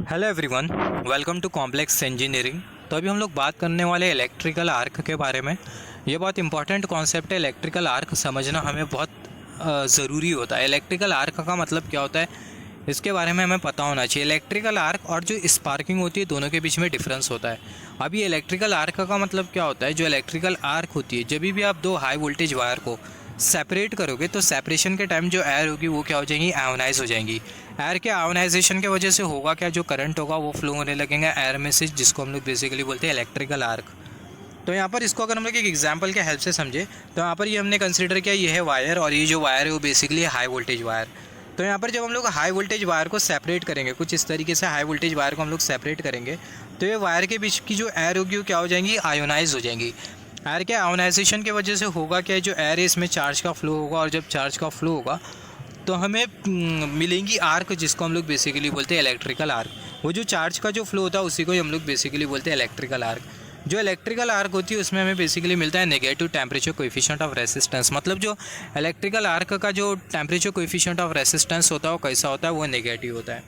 Hello everyone, welcome to complex engineering. तो अभी हम लोग बात करने वाले इलेक्ट्रिकल आर्क के बारे में। ये बहुत इंपॉर्टेंट कॉन्सेप्ट है। इलेक्ट्रिकल आर्क समझना हमें बहुत ज़रूरी होता है। इलेक्ट्रिकल आर्क का मतलब क्या होता है, इसके बारे में हमें पता होना चाहिए। इलेक्ट्रिकल आर्क और जो स्पार्किंग होती है, दोनों के बीच में डिफरेंस होता है। अभी इलेक्ट्रिकल आर्क का मतलब क्या होता है, जो इलेक्ट्रिकल आर्क होती है, जब भी आप दो हाई वोल्टेज वायर को सेपरेट करोगे तो सेपरेशन के टाइम जो एयर होगी वो क्या हो जाएंगी, आयोनाइज हो जाएंगी। एयर के आयोनाइजेशन की वजह से होगा क्या, जो करंट होगा वो फ्लो होने लगेंगे एयर में से, जिसको हम लोग बेसिकली बोलते हैं इलेक्ट्रिकल आर्क। तो यहाँ पर इसको अगर हम लोग एक एग्जांपल के हेल्प से समझे तो यहाँ पर ये हमने कंसिडर किया, ये है वायर और ये जो वायर है वो बेसिकली हाई वोल्टेज वायर। तो यहाँ पर जब हम लोग हाई वोल्टेज वायर को सेपरेट करेंगे, कुछ इस तरीके से हाई वोल्टेज वायर को हम लोग सेपरेट करेंगे, तो ये वायर के बीच की जो एयर होगी वो क्या हो जाएंगी, आयोनाइज हो जाएंगी। एयर के आयोनाइजेशन की वजह से होगा क्या, जो एयर है इसमें चार्ज का फ्लो होगा, और जब चार्ज का फ्लो होगा तो हमें मिलेंगी आर्क, जिसको हम लोग बेसिकली बोलते हैं इलेक्ट्रिकल आर्क। वो जो चार्ज का जो फ्लो होता है उसी को ही हम लोग बेसिकली बोलते हैं इलेक्ट्रिकल आर्क। जो इलेक्ट्रिकल आर्क होती है उसमें हमें बेसिकली मिलता है negative temperature coefficient of resistance. मतलब जो इलेक्ट्रिकल आर्क का जो टेम्परेचर कोएफिशिएंट ऑफ रेसिस्टेंस होता है वो कैसा होता है, वो नेगेटिव होता है।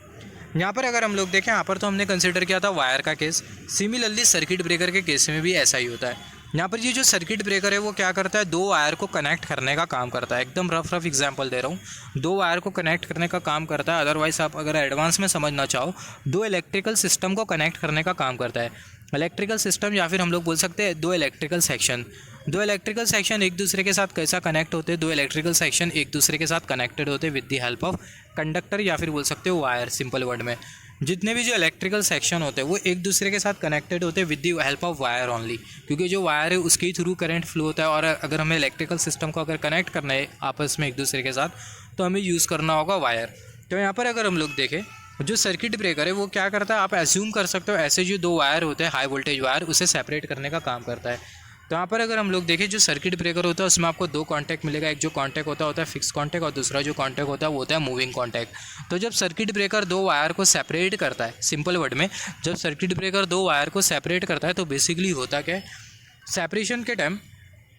यहाँ पर अगर हम लोग देखें, यहाँ पर तो हमने कंसिडर किया था वायर का केस। सिमिलरली सर्किट ब्रेकर के केस में भी ऐसा ही होता है। यहाँ पर ये जो सर्किट ब्रेकर है वो क्या करता है, दो वायर को कनेक्ट करने का काम करता है। एकदम रफ एग्जांपल दे रहा हूँ, दो वायर को कनेक्ट करने का काम करता है। अदरवाइज आप अगर एडवांस में समझना चाहो, दो इलेक्ट्रिकल सिस्टम को कनेक्ट करने का काम करता है इलेक्ट्रिकल सिस्टम, या फिर हम लोग बोल सकते हैं दो इलेक्ट्रिकल सेक्शन। दो इलेक्ट्रिकल सेक्शन एक दूसरे के साथ कैसा कनेक्ट होते हैं, दो इलेक्ट्रिकल सेक्शन एक दूसरे के साथ कनेक्टेड होते हैं with the help of conductor, या फिर बोल सकते हो वायर। सिंपल वर्ड में जितने भी जो इलेक्ट्रिकल सेक्शन होते हैं वो एक दूसरे के साथ कनेक्टेड होते हैं with the help of wire only, क्योंकि जो वायर है उसके थ्रू करंट फ्लो होता है। और अगर हमें इलेक्ट्रिकल सिस्टम को अगर कनेक्ट करना है आपस में एक दूसरे के साथ, तो हमें यूज़ करना होगा वायर। तो यहाँ पर अगर हम लोग देखें, जो सर्किट ब्रेकर है वो क्या करता है, आप एज्यूम कर सकते हो ऐसे जो दो वायर होते हैं हाई वोल्टेज वायर, उसे सेपरेट करने का काम करता है। तो यहाँ पर अगर हम लोग देखें, जो सर्किट ब्रेकर होता है उसमें आपको दो कॉन्टैक्ट मिलेगा। एक जो कॉन्टैक्ट होता है फिक्स कॉन्टैक्ट, और दूसरा जो कॉन्टैक्ट होता है वो होता है मूविंग कॉन्टैक्ट। तो जब सर्किट ब्रेकर दो वायर को सेपरेट करता है, सिंपल वर्ड में जब सर्किट ब्रेकर दो वायर को सेपरेट करता है तो बेसिकली होता क्या है,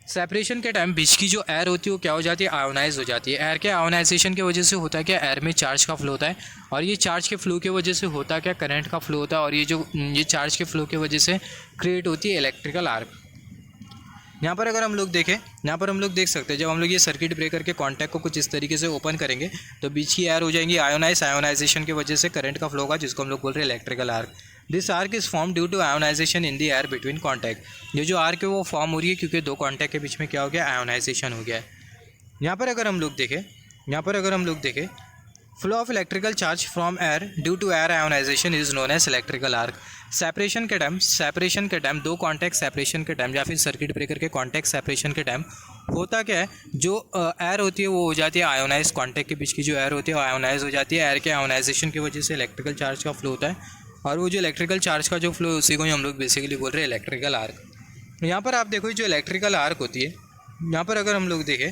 सेपरेशन के टाइम बीच की जो एयर होती है वो क्या हो जाती है, आयोनाइज हो जाती है। एयर के आयोनाइजेशन की वजह से होता है क्या, एयर में चार्ज का फ्लो होता है, और ये चार्ज के फ्लो की वजह से होता क्या, करंट का फ्लो होता है, और ये चार्ज के फ्लो की वजह से क्रिएट होती है इलेक्ट्रिकल आर्क। यहाँ पर अगर हम लोग देखें, यहाँ पर हम लोग देख सकते हैं, जब हम लोग ये सर्किट ब्रेकर के कॉन्टैक्ट को कुछ इस तरीके से ओपन करेंगे तो बीच की एयर हो जाएंगी आयोनाइजेशन की वजह से करंट का फ्लो होगा, जिसको हम लोग बोल रहे हैं electrical arc. This arc is form due to ionisation in the air between contact. ये जो आर्क है वो फॉर्म हो रही है क्योंकि दो कॉन्टैक्ट के बीच में क्या हो गया, आयोनाइजेशन हो गया है। यहाँ पर अगर हम लोग देखें, flow of electrical charge from air due to air ionisation is known as electrical arc. Separation के टाइम दो कॉन्टैक्ट सेपरेशन के टाइम, या फिर सर्किट ब्रेकर के कॉन्टैक्ट सेपरेशन के टाइम होता क्या है, जो एयर होती है वो हो जाती है आयोनाइज। कॉन्टैक्ट के बीच की जो एयर होती है वो आयोनाइज हो जाती है। एयर के आयोनाइजेशन की वजह से इलेक्ट्रिकल चार्ज का फ्लो होता है, और वो जो इलेक्ट्रिकल चार्ज का जो फ्लो उसी को ही हम लोग बेसिकली बोल रहे हैं इलेक्ट्रिकल आर्क। यहाँ पर आप देखो, जो इलेक्ट्रिकल आर्क होती है, यहाँ पर अगर हम लोग देखें,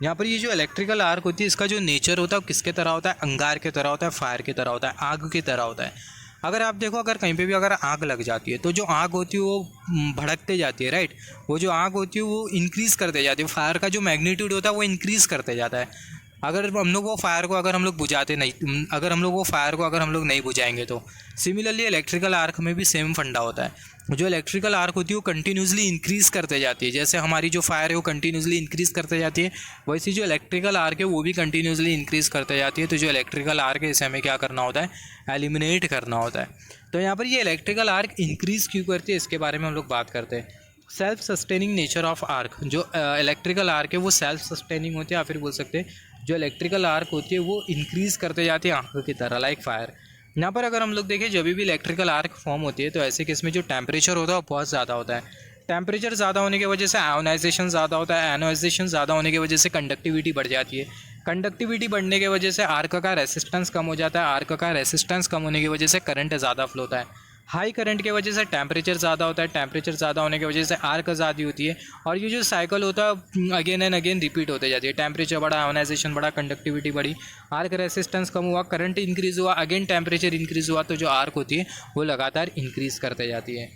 यहाँ पर ये जो इलेक्ट्रिकल आर्क होती है इसका जो नेचर होता है वो किसके तरह होता है, अंगार के तरह होता है, फायर की तरह होता है, आग की तरह होता है। अगर आप देखो, अगर कहीं पे भी अगर आग लग जाती है तो जो आग होती है वो भड़कते जाती है, राइट। वो जो आग होती है वो इंक्रीज़ करते जाती है, फायर का जो मैग्नीट्यूड होता है वो इंक्रीज़ करते जाता है। अगर हम लोग वो फायर को अगर हम लोग बुझाते नहीं, अगर हम लोग वो फायर को अगर हम लोग नहीं बुझाएंगे तो सिमिलरली इलेक्ट्रिकल आर्क में भी सेम फंडा होता है। जो इलेक्ट्रिकल आर्क होती है वो कंटिन्यूसली इंक्रीज़ करते जाती है, जैसे हमारी जो फायर है वो कंटिन्यूसली इंक्रीज़ करते जाती है, वैसे जो इलेक्ट्रिकल आर्क है वो भी कंटिन्यूसली इंक्रीज़ करते जाती है। तो जो इलेक्ट्रिकल आर्क है इसे हमें क्या करना होता है, एलिमिनेट करना होता है। तो यहाँ पर ये इलेक्ट्रिकल आर्क इंक्रीज़ क्यों करती है, इसके बारे में हम लोग बात करते हैं। Self sustaining nature of arc, जो इलेक्ट्रिकल आर्क है वो सेल्फ सस्टेनिंग होती है, या फिर बोल सकते हैं जो इलेक्ट्रिकल आर्क होती है वो इंक्रीज़ करते जाती है आग की तरह, लाइक फायर। यहाँ पर अगर हम लोग देखें, जब भी इलेक्ट्रिकल आर्क फॉर्म होती है तो ऐसे केस में जो टेम्परेचर होता है वो बहुत ज़्यादा होता है। टेम्परेचर ज़्यादा होने की वजह से आयोनाइजेशन ज़्यादा होता है, आयोनाइजेशन ज़्यादा होने की वजह से कंडक्टिविटी बढ़ जाती है, कंडक्टिविटी बढ़ने की वजह से आर्क का रेसिस्टेंस कम हो जाता है, आर्क का रेसिस्टेंस कम होने की वजह से करंट ज़्यादा फ्लो होता है। हाई करंट की वजह से टेम्परेचर ज़्यादा होता है, टेम्परेचर ज़्यादा होने की वजह से आर्क ज़्यादा होती है, और ये जो साइकिल होता है अगेन एंड अगेन रिपीट होते जाती है। टेम्परेचर बढ़ा, आयोनाइजेशन बढ़ा, कंडक्टिविटी बढ़ी, आर्क रेसिस्टेंस कम हुआ, करंट इंक्रीज़ हुआ, अगेन टेम्परेचर इंक्रीज़ हुआ, तो जो आर्क होती है वो लगातार इंक्रीज़ करते जाती है।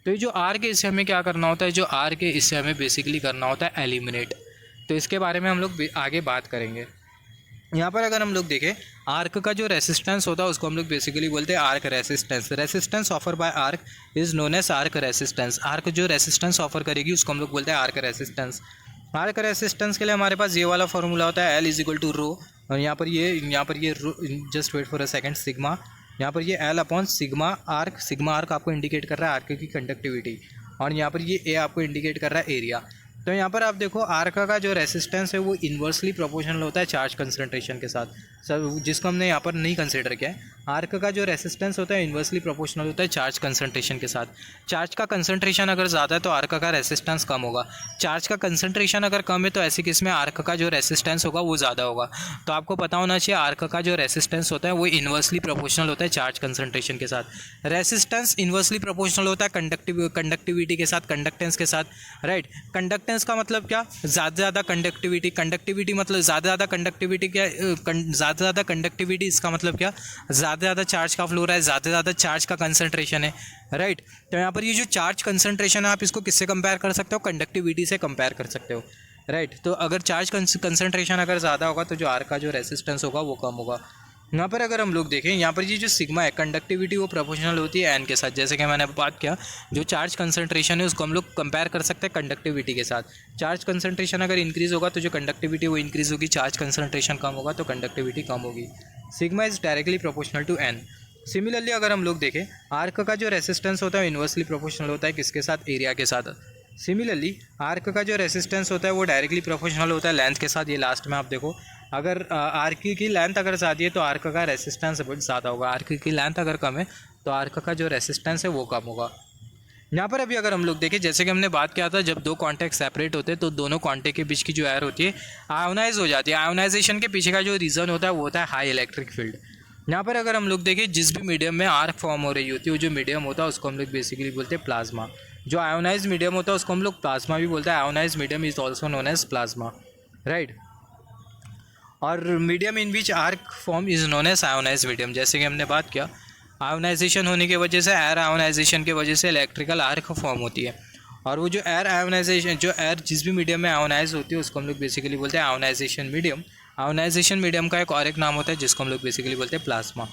तो ये जो आर्क है इसे हमें क्या करना होता है, जो आर्क है इससे हमें बेसिकली करना होता है एलिमिनेट। तो इसके बारे में हम लोग आगे बात करेंगे। यहाँ पर अगर हम लोग देखें आर्क का जो रेसिस्टेंस होता है उसको हम लोग बेसिकली बोलते हैं arc resistance. Resistance offer by arc is known as arc resistance. Arc जो रेसिस्टेंस ऑफर करेगी उसको हम लोग बोलते हैं आर्क रेसिस्टेंस। आर्क रेसिस्टेंस के लिए हमारे पास ये वाला फॉर्मूला होता है L is equal to rho, और यहाँ पर ये just wait for a second, sigma, यहाँ पर ये L अपॉन सिग्मा आर्क आपको इंडिकेट कर रहा है आर्क की कंडक्टिविटी, और यहाँ पर ये A आपको इंडिकेट कर रहा है एरिया। तो यहाँ पर आप देखो आर्क का जो रेसिस्टेंस है वो इन्वर्सली प्रोपोर्शनल होता है चार्ज कंसंट्रेशन के साथ, सब जिसको हमने यहाँ पर नहीं कंसिडर किया है। आर्क का जो रेसिस्टेंस होता है इन्वर्सली प्रोपोर्शनल होता है चार्ज कंसंट्रेशन के साथ। चार्ज का कंसंट्रेशन अगर ज़्यादा है तो आर्क का रेसिस्टेंस कम होगा, चार्ज का कंसंट्रेशन अगर कम है तो ऐसी केस में आर्क का जो रेसिस्टेंस होगा वो ज़्यादा होगा। तो आपको पता होना चाहिए आर्क का जो रेसिस्टेंस होता है वो इन्वर्सली प्रोपोर्शनल होता है चार्ज कंसंट्रेशन के साथ। रेसिस्टेंस इन्वर्सली प्रोपोर्शनल होता है कंडक्टिविटी के साथ, कंडक्टेंस के साथ, राइट। कंडक्टेंस का मतलब क्या, ज़्यादा कंडक्टिविटी मतलब ज़्यादा कंडक्टिविटी क्या, ज़्यादा कंडक्टिविटी इसका मतलब क्या, ज़्यादा चार्ज का फ्लो रहा है, ज़्यादा चार्ज का कंसंट्रेशन है, राइट। तो यहाँ पर ये जो चार्ज कंसंट्रेशन है आप इसको किससे कंपेयर कर सकते हो, कंडक्टिविटी से कंपेयर कर सकते हो, राइट। तो अगर चार्ज कंसंट्रेशन अगर ज़्यादा होगा तो जो आर का जो रेसिस्टेंस होगा वो कम होगा। यहाँ पर अगर हम लोग देखें यहाँ पर ये जो सिग्मा है कंडक्टिविटी वो प्रोपोर्शनल होती है एन के साथ, जैसे कि मैंने बात किया जो चार्ज कंसंट्रेशन है उसको हम लोग कंपेयर कर सकते हैं कंडक्टिविटी के साथ। चार्ज कंसंट्रेशन अगर इंक्रीज़ होगा तो जो कंडक्टिविटी वो इंक्रीज़ होगी, चार्ज कंसंट्रेशन कम होगा तो कंडक्टिविटी कम होगी। Sigma is directly proportional to N. Similarly अगर हम लोग देखें आर्क का जो रेसिस्टेंस होता है इन्वर्सली प्रोपोर्शनल होता है किसके साथ, एरिया के साथ। सिमिलरली आर्क का जो रेसिस्टेंस होता है वो डायरेक्टली प्रोपोर्शनल होता है लेंथ के साथ। ये लास्ट में आप देखो अगर आर्क की लेंथ अगर ज़्यादा है तो आर्क का रेसिस्टेंस ज़्यादा होगा, आर्क की लेंथ अगर कम है तो आर्क का जो रेसिस्टेंस है वो कम होगा। यहाँ पर अभी अगर हम लोग देखें जैसे कि हमने बात किया था जब दो कॉन्टैक्ट सेपरेट होते हैं तो दोनों कॉन्टैक्ट के बीच की जो एयर होती है आयोनाइज हो जाती है। आयोनाइजेशन के पीछे का जो रीज़न होता है वो होता है हाई इलेक्ट्रिक फील्ड। यहाँ पर अगर हम लोग देखें जिस भी मीडियम में आर्क फॉर्म हो रही होती है वो जो मीडियम होता है उसको हम लोग बेसिकली बोलते हैं प्लाज्मा। जो आयोनाइज मीडियम होता है उसको हम लोग प्लाज्मा भी बोलते हैं। Ionize medium is also known as plasma, right. और medium in which arc form is known as ionize medium. जैसे कि हमने बात किया आयोनाइजेशन होने की वजह से, एयर आयोनाइजेशन की वजह से इलेक्ट्रिकल आर्क फॉर्म होती है। और वो जो एयर आयोनाइजेशन, जो एयर जिस भी मीडियम में आयोनाइज होती है उसको हम लोग बेसिकली बोलते हैं आयोनाइजेशन मीडियम। आयोनाइजेशन मीडियम का एक और एक नाम होता है जिसको हम लोग बेसिकली बोलते हैं प्लाज्मा।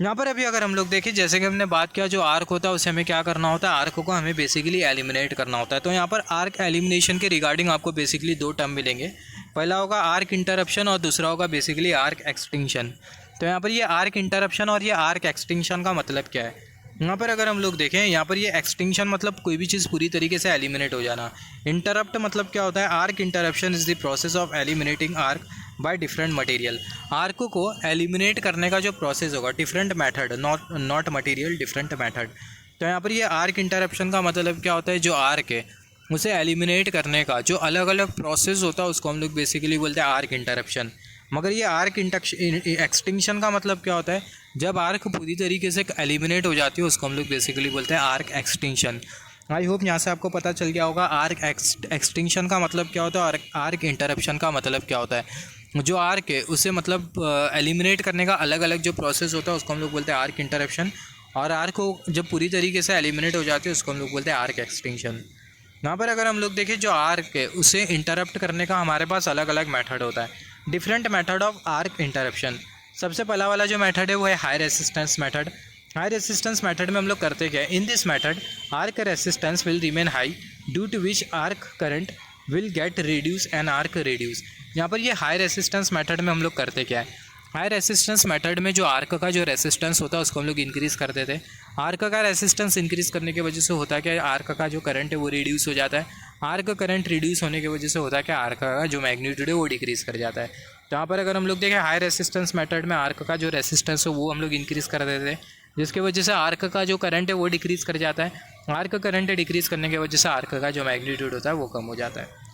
यहाँ पर अभी अगर हम लोग देखें जैसे कि हमने बात किया जो आर्क होता है उसे हमें क्या करना होता है, आर्क को हमें बेसिकली एलिमिनेट करना होता है। तो यहाँ पर आर्क एलिमिनेशन के रिगार्डिंग आपको बेसिकली दो टर्म मिलेंगे। पहला होगा आर्क इंटरप्शन और दूसरा होगा बेसिकली आर्क एक्सटिंक्शन। तो यहाँ पर ये आर्क इंटरप्शन और ये आर्क एक्सटिंक्शन का मतलब क्या है, यहाँ पर अगर हम लोग देखें यहाँ पर ये एक्सटिंक्शन मतलब कोई भी चीज़ पूरी तरीके से एलिमिनेट हो जाना। इंटरप्ट मतलब क्या होता है, arc interruption is the process of eliminating arc by different material. Arc को एलिमिनेट करने का जो प्रोसेस होगा different method, not material, different method. तो यहाँ पर ये आर्क इंटरप्शन का मतलब क्या होता है, जो आर्क है उसे एलिमिनेट करने का जो अलग अलग प्रोसेस होता है उसको हम लोग बेसिकली बोलते हैं आर्क इंटरप्शन। मगर ये आर्क एक्सटिंक्शन का मतलब क्या होता है, जब आर्क पूरी तरीके से एलिमिनेट हो जाती है उसको हम लोग बेसिकली बोलते हैं आर्क एक्सटिंक्शन। आई होप यहाँ से आपको पता चल गया होगा आर्क एक्सटिंक्शन का मतलब क्या होता है और आर्क इंटरप्शन का मतलब क्या होता है। जो आर्क है उसे मतलब एलिमिनेट करने का अलग अलग जो प्रोसेस होता है उसको हम लोग बोलते हैं आर्क इंटरप्शन, और आर्क को जब पूरी तरीके से एलिमिनेट हो जाती है उसको हम लोग बोलते हैं आर्क एक्सटिंक्शन। यहाँ पर अगर हम लोग देखें जो आर्क है उसे इंटरप्ट करने का हमारे पास अलग अलग मेथड होता है, different method of arc interruption. सबसे पहला वाला जो मेथड है वो है high resistance method. High resistance method में हम लोग करते क्या है, in this method arc resistance will remain high due to which arc current will get reduce and arc reduce. यहाँ पर ये हाई रेसिस्टेंस मेथड में हम लोग करते क्या है, हाई रेसिस्टेंस मेथड में जो आर्क का जो रेसिस्टेंस होता है उसको हम लोग इंक्रीज़ कर देते हैं। आर्क का रेसिस्टेंस इंक्रीज़ करने की वजह से होता है क्या, आर्क का जो करंट है वो रिड्यूस हो जाता है। आर्क करंट रिड्यूस होने की वजह से होता है क्या, आर्क का जो मैग्नीट्यूड है वो डिक्रीज़ कर जाता है। तो यहाँ पर अगर हम लोग देखें हाई रेसिस्टेंस मेथड में आर्क का जो रेसिस्टेंस है वो हम लोग इंक्रीज़ कर देते हैं, जिसकी वजह से आर्क का जो करंट है वो डिक्रीज़ कर जाता है। आर्क करंट डिक्रीज़ करने की वजह से आर्क का जो मैग्नीट्यूड होता है वो कम हो जाता है।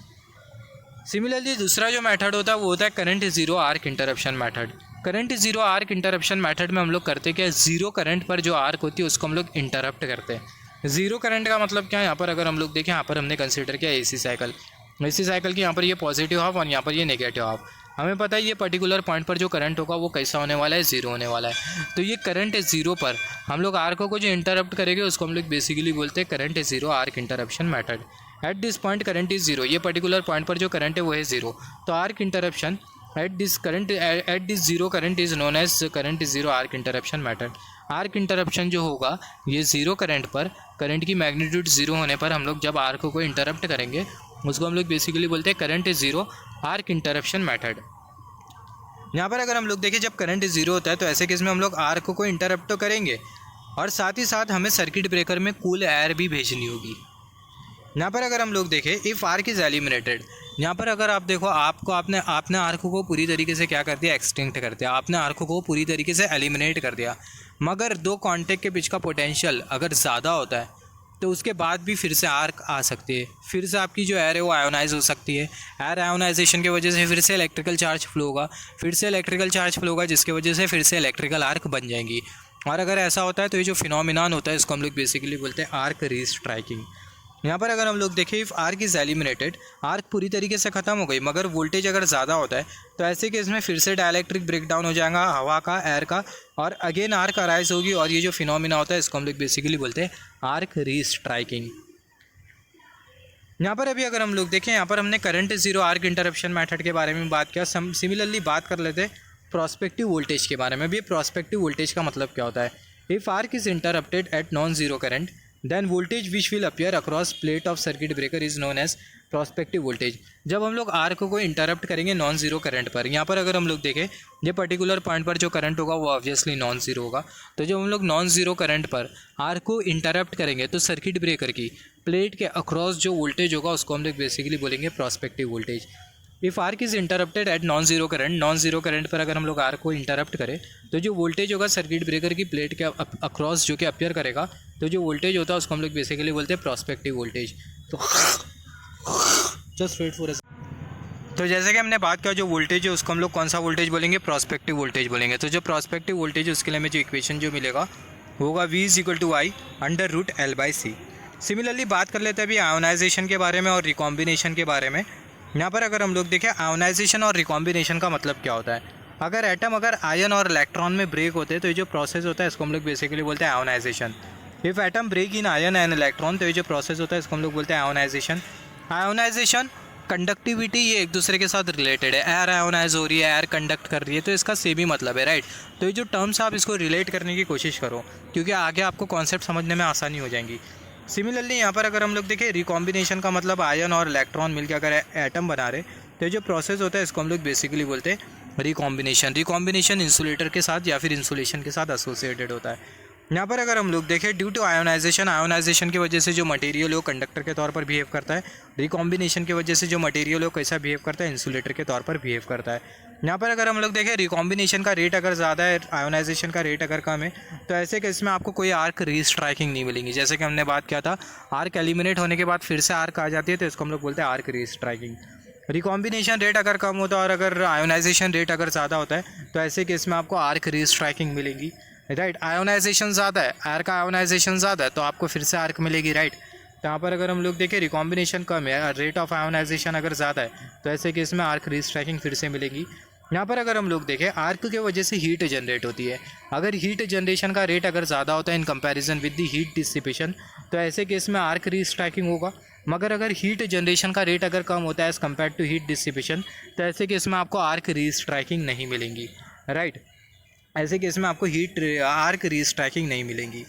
सिमिलरली दूसरा जो मेथड होता है वो होता है current zero arc interruption method. Current zero arc interruption method में हम लोग करते क्या, ज़ीरो करंट पर जो आर्क होती है उसको हम लोग इंटरप्ट करते हैं। ज़ीरो करंट का मतलब क्या है, यहाँ पर अगर हम लोग देखें यहाँ पर हमने कंसिडर किया एसी साइकिल। एसी साइकिल की यहाँ पर ये पॉजिटिव हाफ और यहाँ पर ये नेगेटिव हाफ। हमें पता है ये पर्टिकुलर पॉइंट पर जो करंट होगा वो कैसा होने वाला है, ज़ीरो होने वाला है। तो ये करंट ज़ीरो पर हम लोग आर्क को जो इंटरप्ट करेंगे उसको हम लोग बेसिकली बोलते हैं current zero arc interruption method. At this point current is zero, ये पर्टिकुलर पॉइंट पर जो करंट है वो है ज़ीरो। तो arc interruption at this zero current is known as current is zero arc interruption method. Arc interruption जो होगा ये ज़ीरो करंट पर, करंट की मैग्नीट्यूड ज़ीरो होने पर हम लोग जब आर्क को इंटरप्ट करेंगे उसको हम लोग बेसिकली बोलते हैं current is zero arc interruption method. यहाँ पर अगर हम लोग देखें जब करंट ज़ीरो होता है तो ऐसे केस में हम लोग आर्क को इंटरप्ट तो करेंगे और साथ ही साथ हमें सर्किट ब्रेकर में कूल एयर भी भेजनी होगी। यहाँ पर अगर हम लोग देखें इफ़ आर्क इज़ एलिमिनेटेड, यहाँ पर अगर आप देखो आपने आर्क को पूरी तरीके से क्या कर दिया, एक्सटिंक्ट कर दिया, आपने आर्क को पूरी तरीके से एलिमिनेट कर दिया। मगर दो कॉन्टैक्ट के बीच का पोटेंशियल अगर ज़्यादा होता है तो उसके बाद भी फिर से आर्क आ सकती है, फिर से आपकी जो एयर है वो आयोनाइज हो सकती है। एयर आयोनाइजेशन की वजह से फिर से इलेक्ट्रिकल चार्ज फ्लो होगा, फिर से इलेक्ट्रिकल चार्ज फ्लो होगा जिसकी वजह से फिर से इलेक्ट्रिकल आर्क बन जाएंगी। और अगर ऐसा होता है तो ये जो फिनोमिनन होता है इसको हम लोग बेसिकली बोलते हैं आर्क रीस्ट्राइकिंग। यहाँ पर अगर हम लोग देखें if arc is eliminated, arc पूरी तरीके से ख़त्म हो गई मगर वोल्टेज अगर ज़्यादा होता है तो ऐसे केस में फिर से डाइलेक्ट्रिक ब्रेकडाउन हो जाएगा हवा का, एयर का, और अगेन आर्क अराइज होगी और ये जो फिनोमिना होता है इसको हम लोग बेसिकली बोलते हैं आर्क रीस्ट्राइकिंग। यहाँ पर अभी अगर हम लोग देखें यहाँ पर हमने current zero arc interruption method के बारे में बात किया। सिमिलरली बात कर लेते हैं प्रॉस्पेक्टिव वोल्टेज के बारे में भी। प्रॉस्पेक्टिव वोल्टेज का मतलब क्या होता है, if arc is interrupted at non zero current then voltage which will appear across plate of circuit breaker is known as prospective voltage. जब हम लोग आर्क को इंटरप्ट करेंगे नॉन ज़ीरो करंट पर, यहाँ पर अगर हम लोग देखें ये पर्टिकुलर पॉइंट पर जो करंट होगा वो ऑब्वियसली नॉन ज़ीरो होगा। तो जब हम लोग नॉन ज़ीरो करंट पर आर्क को इंटरप्ट करेंगे तो सर्किट ब्रेकर की प्लेट के अक्रॉस जो वोल्टेज होगा उसको हम लोग बेसिकली बोलेंगे prospective voltage. If arc is interrupted at non zero current पर अगर हम लोग आर्क को इंटरप्ट करें तो जो वोल्टेज होगा सर्किट ब्रेकर की प्लेट के अक्रॉस जो कि अपीयर करेगा, तो जो वोल्टेज होता है उसको हम लोग बेसिकली बोलते हैं प्रॉस्पेक्टिव वोल्टेज। तो जस्ट वेट फॉर तो जैसे कि हमने बात किया जो वोल्टेज है उसको हम लोग कौन सा वोल्टेज बोलेंगे, प्रॉस्पेक्टिव वोल्टेज बोलेंगे। तो जो प्रॉस्पेक्टिव वोल्टेज है उसके लिए हमें जो इक्वेशन जो मिलेगा होगा V = I √ L/C। सिमिलरली बात कर लेते हैं अभी आयोनाइजेशन के बारे में और रिकॉम्बिनेशन के बारे में। यहाँ पर अगर हम लोग देखें आयोनाइजेशन और रिकॉम्बिनेशन का मतलब क्या होता है, अगर एटम अगर आयन और इलेक्ट्रॉन में ब्रेक होते हैं तो ये जो प्रोसेस होता है इसको हम लोग बेसिकली बोलते हैं ionisation. If atom break in ion and electron तो ये जो प्रोसेस होता है इसको हम लोग बोलते हैं आयोनाइजेशन। आयोनाइजेशन कंडक्टिविटी ये एक दूसरे के साथ रिलेटेड है, एयर आयोनाइज हो रही है, एयर कंडक्ट कर रही है, तो इसका सेम ही मतलब है, राइट। तो ये जो टर्म्स आप इसको रिलेट करने की कोशिश करो क्योंकि आगे आपको कॉन्सेप्ट समझने में आसानी हो जाएंगी। सिमिलरली यहाँ पर अगर हम लोग देखें रिकॉम्बिनेशन का मतलब आयन और इलेक्ट्रॉन मिलकर अगर एटम बना रहे तो जो प्रोसेस होता है इसको हम लोग बेसिकली बोलते हैं रिकॉम्बिनेशन। रिकॉम्बिनेशन इंसुलेटर के साथ या फिर इंसुलेशन के साथ एसोसिएटेड होता है। यहाँ पर अगर हम लोग देखें ड्यू टू आयोनाइजेशन की वजह से जो मटेरियल है वो कंडक्टर के तौर पर बिहेव करता है, रिकॉम्बिनेशन की वजह से जो मटेरियल है वो कैसा बिहेव करता है, इंसुलेटर के तौर पर बिहेव करता है। यहाँ पर अगर हम लोग देखें रिकॉम्बिनेशन का रेट अगर ज़्यादा है, आयोनाइजेशन का रेट अगर कम है, तो ऐसे केस में आपको कोई आर्क रीस्ट्राइकिंग नहीं मिलेंगी। जैसे कि हमने बात किया था आर्क एलिमिनेट होने के बाद फिर से आर्क आ जाती है तो इसको हम लोग बोलते हैं आर्क रीस्ट्राइकिंग। रिकॉम्बिनेशन रेट अगर कम होता है और अगर आयोनाइजेशन रेट अगर ज़्यादा होता है तो ऐसे केस में आपको आर्क रीस्ट्राइकिंग मिलेगी, राइट। आयोनाइजेशन ज़्यादा है, एयर का आयोनाइजेशन ज़्यादा है तो आपको फिर से आर्क मिलेगी, राइट। तो यहाँ पर अगर हम लोग देखें रिकॉम्बिनेशन कम है, रेट ऑफ आयोनाइजेशन अगर ज़्यादा है तो ऐसे केस में आर्क रीस्ट्राइकिंग फिर से मिलेगी। यहाँ पर अगर हम लोग देखें आर्क के वजह से हीट जनरेट होती है, अगर हीट जनरेशन का रेट अगर ज़्यादा होता है in comparison with the heat dissipation तो ऐसे केस में आर्क रीस्ट्राइकिंग होगा। मगर अगर हीट जनरेशन का रेट अगर कम होता है as compare to heat dissipation तो ऐसे केस में आपको आर्क रीस्ट्राइकिंग नहीं मिलेंगी, राइट। ऐसे केस में आपको आर्क रीस्ट्राइकिंग नहीं मिलेंगी।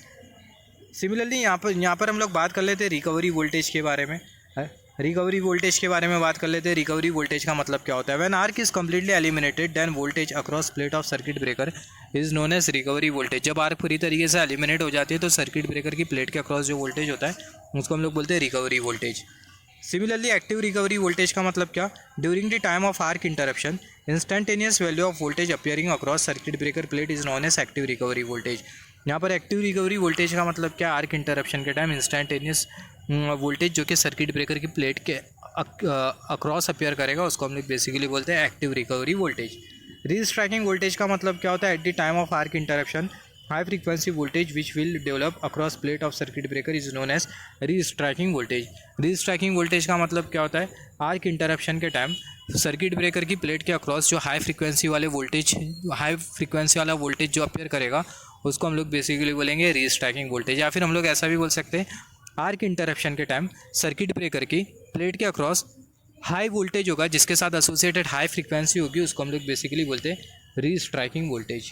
सिमिलरली यहाँ पर हम लोग बात कर लेते हैं रिकवरी वोल्टेज के बारे में। रिकवरी वोल्टेज के बारे में बात कर लेते हैं। रिकवरी वोल्टेज का मतलब क्या होता है, when arc is completely eliminated then voltage across plate of circuit breaker is known as recovery voltage. जब आर्क पूरी तरीके से एलिमिनेट हो जाती है तो सर्किट ब्रेकर की प्लेट के अक्रॉस जो वोल्टेज होता है उसको हम लोग बोलते हैं recovery voltage. Similarly active recovery voltage का मतलब क्या, during the time of arc interruption instantaneous value of voltage appearing across circuit breaker plate is known as active recovery voltage. यहाँ पर एक्टिव रिकवरी वोल्टेज का मतलब क्या, आर्क इंटरप्शन के time instantaneous voltage जो कि सर्किट ब्रेकर की plate के अक्रॉस अपीयर करेगा उसको हम लोग बेसिकली बोलते हैं active recovery voltage. Restriking voltage का मतलब क्या होता है, at the time of arc interruption high frequency voltage which will develop across plate of circuit breaker is known as restriking voltage. Restriking voltage का मतलब क्या होता है, आर्क इंटरप्शन के टाइम सर्किट ब्रेकर की प्लेट के अक्रॉस जो high frequency वाला वोल्टेज जो अपीयर करेगा उसको हम लोग बेसिकली बोलेंगे रीस्ट्राइकिंग वोल्टेज। या फिर हम लोग ऐसा भी बोल सकते हैं आर्क इंटरप्शन के टाइम सर्किट ब्रेकर की प्लेट के अक्रॉस हाई वोल्टेज होगा जिसके साथ एसोसिएटेड हाई फ्रीक्वेंसी होगी, उसको हम लोग बेसिकली बोलते हैं री स्ट्राइकिंग वोल्टेज।